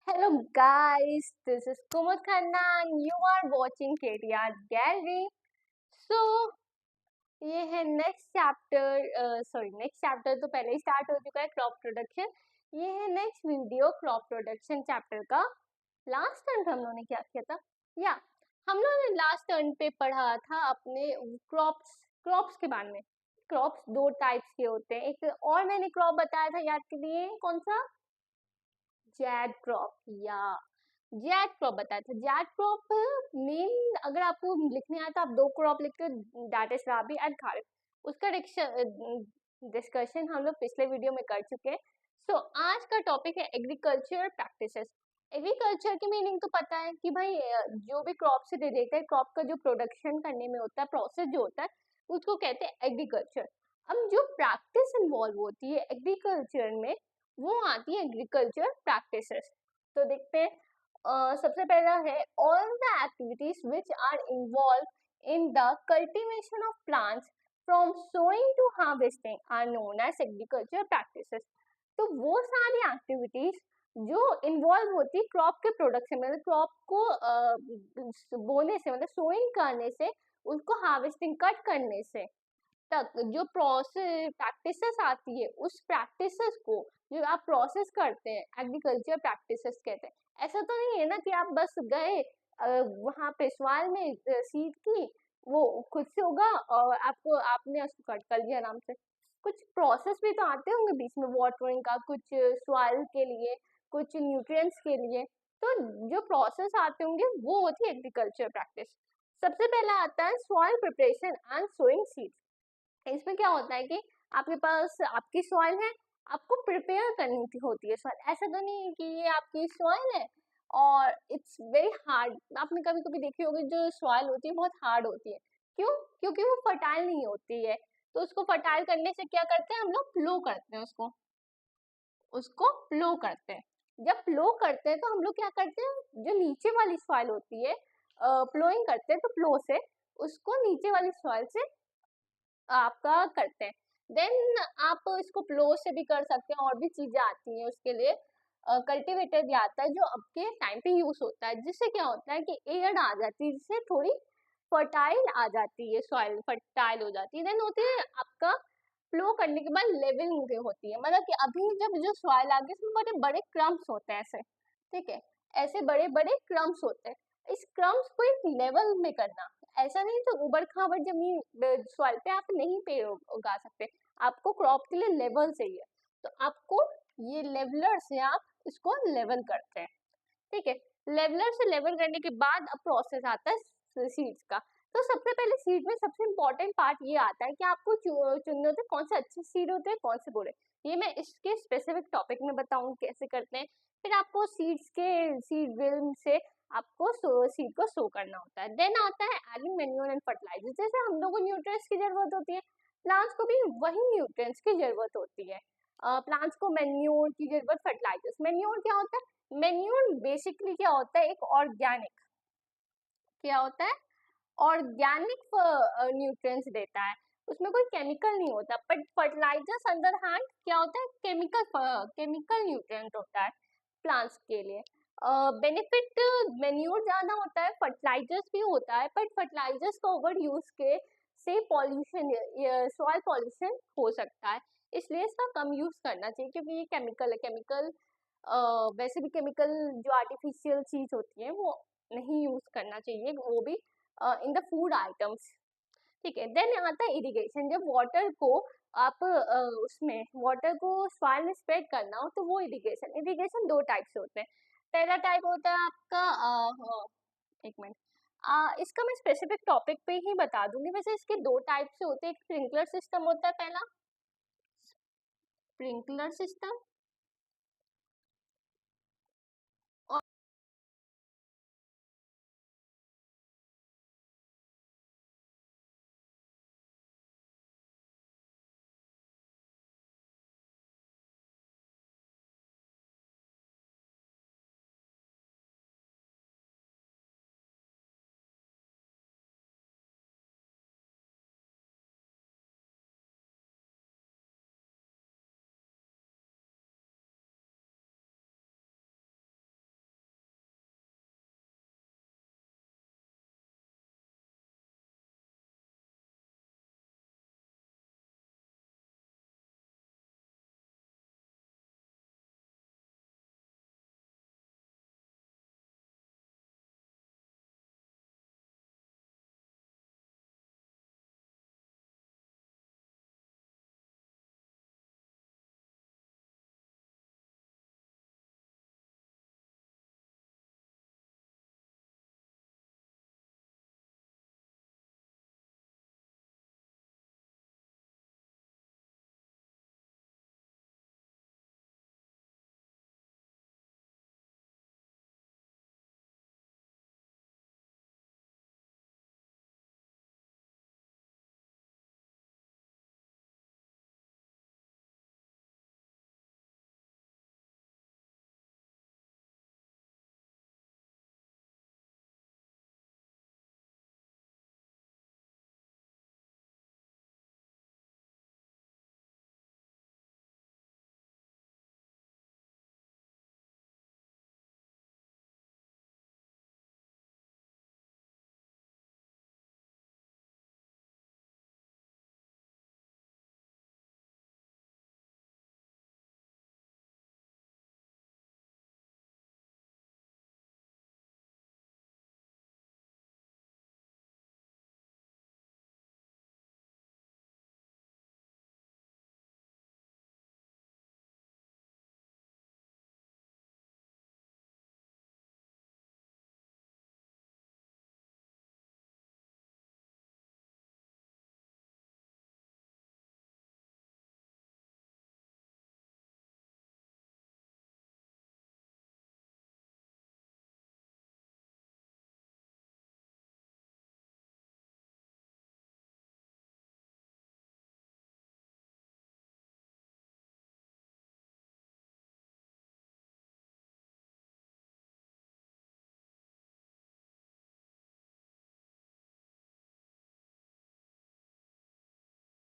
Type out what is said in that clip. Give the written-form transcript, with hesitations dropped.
Hello guys, this is Kumar Khanna and you are watching KTR Gallery. So ये है next chapter तो पहले ही start हो चुका है क्रॉप प्रोडक्शन। ये है next video crop production chapter का। लास्ट टर्न पे हम लोगों ने क्या किया था या हम लोगों ने लास्ट टर्न पे पढ़ा था अपने क्रॉप्स के बारे में। क्रॉप्स दो टाइप्स के होते हैं, एक और मैंने क्रॉप बताया था याद के लिए, कौन सा? जैड क्रॉप या जैड क्रॉप बताया था। जैड क्रॉप मेन अगर आपको लिखने आया तो आप दो क्रॉप लिखते हो, that is rabi and kharif. उसका डिस्कशन हम लोग पिछले वीडियो में कर चुके हैं। सो आज का टॉपिक है एग्रीकल्चर प्रैक्टिसेस। एग्रीकल्चर की मीनिंग तो पता है कि भाई जो भी क्रॉप से रिलेटेड है, क्रॉप का जो प्रोडक्शन करने में होता है, प्रोसेस जो होता है, उसको कहते हैं एग्रीकल्चर। अब जो प्रैक्टिस इन्वॉल्व होती है एग्रीकल्चर में वो आती है एग्रीकल्चर प्रैक्टिसेस। तो देखते हैं। सबसे पहला है all the activities which are involve in the cultivation of plants from sowing to harvesting are known as agriculture practices. तो वो सारी एक्टिविटीज जो इन्वॉल्व होती है क्रॉप के प्रोडक्शन में, मतलब क्रॉप को बोने से, मतलब सोइंग करने से, उसको हार्वेस्टिंग कट करने से तक जो प्रोसेस प्रैक्टिसेस आती है, उस प्रैक्टिसेस को जो आप प्रोसेस करते हैं एग्रीकल्चर प्रैक्टिसेस कहते हैं। ऐसा तो नहीं है ना कि आप बस गए वहां पे सवाल में सीड की, वो खुद से होगा और आपने उसको कट कर लिया आराम से। कुछ प्रोसेस भी तो आते होंगे बीच में, वाटरिंग का, कुछ सॉइल के लिए, कुछ न्यूट्रिएंट्स के लिए। तो जो प्रोसेस आते होंगे वो होती है एग्रीकल्चर प्रैक्टिस। सबसे पहला आता है soil preparation and sowing seeds. इसमें क्या होता है कि आपके पास आपकी सॉइल है, आपको प्रिपेयर करनी होती है सॉइल। ऐसा तो नहीं है कि ये आपकी सॉइल है और इट्स वेरी हार्ड। आपने कभी कभी देखी होगी जो सॉइल होती है बहुत हार्ड होती है। क्यों? क्योंकि वो फर्टाइल नहीं होती है। तो उसको फर्टाइल करने से क्या करते हैं हम लोग? प्लो करते हैं उसको उसको प्लो करते हैं। जब प्लो करते हैं तो हम लोग क्या करते हैं, जो नीचे वाली सॉइल होती है, प्लोइंग करते हैं तो प्लो से उसको नीचे वाली सॉइल से आपका करते हैं। देन आप इसको प्लो से भी कर सकते हैं, और भी चीजें आती हैं उसके लिए। कल्टीवेटर भी आता है जो अब के टाइम पे यूज होता है, जिससे क्या होता है कि एयर आ जाती है, जिससे थोड़ी फर्टाइल आ जाती है, सॉइल फर्टाइल हो जाती है। देन होती है आपका फ्लो करने के बाद लेवलिंग होती है, मतलब कि अभी जब जो सॉइल आ गई इसमें बड़े बड़े क्रम्स होते हैं ऐसे, ठीक है, ऐसे बड़े बड़े क्रम्स होते हैं। इस क्रम्स को एक लेवल में करना, ऐसा नहीं तो उबड़ खाबड़ जमीन सॉइल पे आप नहीं पेड़ उगा सकते, आपको क्रॉप के लिए लेवल चाहिए। तो आपको ये लेवलर से आप इसको लेवल करते हैं, ठीक है। लेवलर से लेवल करने के बाद अब प्रोसेस आता है सीड्स का। तो सबसे पहले सीड में सबसे इम्पोर्टेंट पार्ट ये आता है कि आपको चुनने होते हैं कौन से अच्छे सीड होते हैं, कौन से बुरे। ये मैं इसके स्पेसिफिक टॉपिक में बताऊं कैसे करते हैं। फिर आपको सीड्स के सीड ड्रिल से आपको सीड को सो करना होता है। देन आता है एडिंग मैन्योर एंड फर्टिलाइजर। जैसे हम लोगों को न्यूट्रिएंट्स की जरूरत होती है, प्लांट्स को भी वही न्यूट्रिएंट्स की जरूरत होती है। प्लांट्स को मैन्योर की जरूरत, फर्टिलाइजर्स। मैन्योर क्या होता है? मैन्योर बेसिकली क्या होता है, एक ऑर्गेनिक, क्या होता है, ऑर्गेनिक न्यूट्रिएंट्स देता है, उसमें कोई केमिकल नहीं होता। बट फर्टिलाइजर्स अंदर हैंड क्या होता है, केमिकल न्यूट्रिएंट होता है प्लांट्स के लिए। बेनिफिट मैन्योर ज्यादा होता है, फर्टिलाइजर्स भी होता है, बट फर्टिलाइजर्स का ओवर यूज के से पॉल्यूशन, सॉइल पॉल्यूशन हो सकता है, इसलिए इसका कम यूज करना चाहिए, क्योंकि ये केमिकल है। केमिकल वैसे भी केमिकल जो आर्टिफिशियल चीज होती है वो नहीं यूज करना चाहिए, वो भी इन द फूड आइटम्स, ठीक है। देन आता है इरिगेशन। जब वाटर को आप उसमें वाटर को सॉइल में स्प्रेड करना हो तो वो इरिगेशन। इरिगेशन दो टाइप से होते हैं। पहला टाइप होता है आपका एक मिनट, इसका मैं स्पेसिफिक टॉपिक पे ही बता दूंगी। वैसे इसके दो टाइप से होते हैं, एक स्प्रिंकलर सिस्टम होता है, पहला स्प्रिंकलर सिस्टम,